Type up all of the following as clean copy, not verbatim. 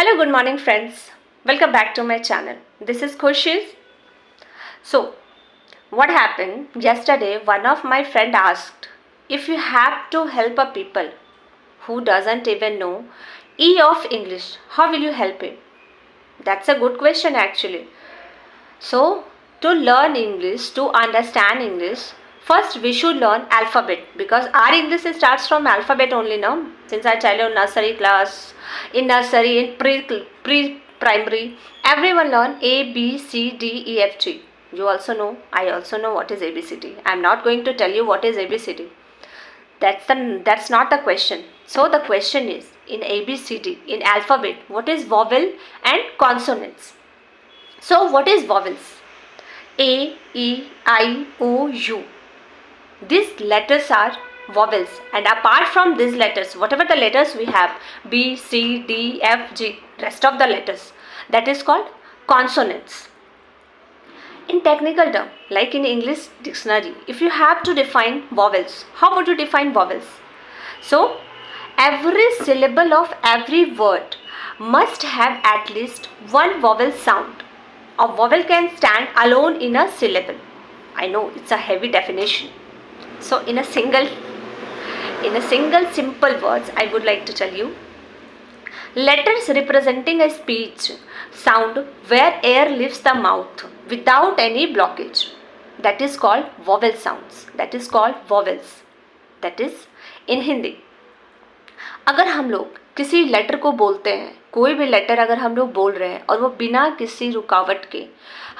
Hello, good morning, friends. Welcome back to my channel. This is Khushi's. So, what happened yesterday? One of my friend asked if you have to help a people who doesn't even know E of English, how will you help him? That's a good question actually. So, to learn English, to understand English, first we should learn alphabet because our English starts from alphabet only now. Since I tell you nursery class, in nursery, in pre-primary, everyone learn A, B, C, D, E, F, G. You also know, I also know what is ABCD. I am not going to tell you what is ABCD. That's not the question. So the question is in ABCD, in alphabet, what is vowel and consonants? So what is vowels? A, E, I, O, U. These letters are vowels, and apart from these letters, whatever the letters we have, B, C, D, F, G, rest of the letters, that is called consonants. In technical term, like in English dictionary, if you have to define vowels, how would you define vowels? So, every syllable of every word must have at least one vowel sound. A vowel can stand alone in a syllable. I know it's a heavy definition. So in a single simple words, I would like to tell you, letters representing a speech sound where air leaves the mouth without any blockage. That is called vowel sounds. That is called vowels. That is in Hindi. अगर हम लोग किसी letter को बोलते हैं, कोई भी letter अगर हम लोग बोल रहे हैं और वो बिना किसी रुकावट के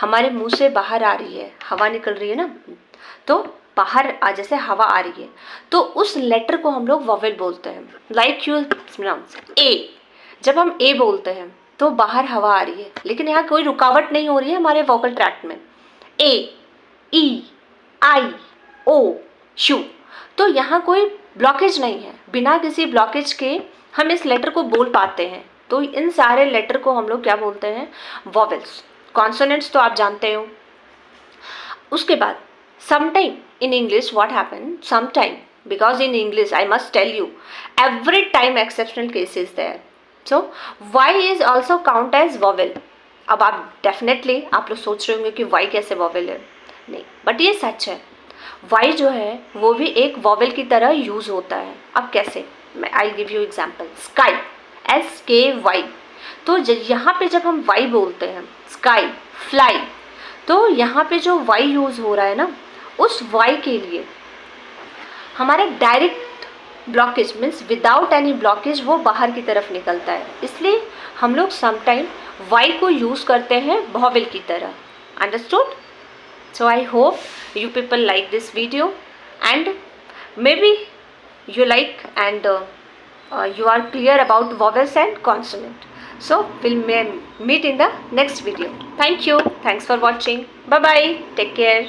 हमारे मुंह से बाहर आ रही है, हवा निकल रही है ना, तो बाहर जैसे हवा आ रही है, तो उस लेटर को हम लोग वॉवेल बोलते हैं. Like U A. जब हम ए बोलते हैं तो बाहर हवा आ रही है, लेकिन यहाँ कोई रुकावट नहीं हो रही है हमारे वोकल ट्रैक्ट में. ए, ई, आई, ओ, यू. तो यहाँ कोई ब्लॉकेज नहीं है, बिना किसी ब्लॉकेज के हम इस लेटर को बोल पाते हैं. तो इन सारे लेटर को हम लोग क्या बोलते हैं? वॉवेल्स. कॉन्सोनेंट्स तो आप जानते हो. उसके बाद sometime in English what happened? Sometime, because in English I must tell you, every time exceptional case is there. So Y is also count as vowel. अब आप डेफिनेटली आप लोग सोच रहे होंगे कि Y कैसे वॉवेल है. नहीं, बट ये सच है. Y जो है वो भी एक वॉवेल की तरह यूज़ होता है. अब कैसे? मैं I give you example. Sky, SKY. तो यहाँ पे जब हम Y बोलते हैं, स्काई, फ्लाई, तो यहाँ पे जो Y यूज़ हो रहा है ना, उस Y के लिए हमारा direct blockage means without any blockage वो बाहर की तरफ निकलता है. इसलिए हम लोग समटाइम Y को यूज़ करते हैं वॉवेल की तरह. Understood? So I hope you people like this video and maybe you like and you are clear about vowels and consonant. So we'll meet in the next video. Thank you. Thanks for watching. Bye bye. Take care.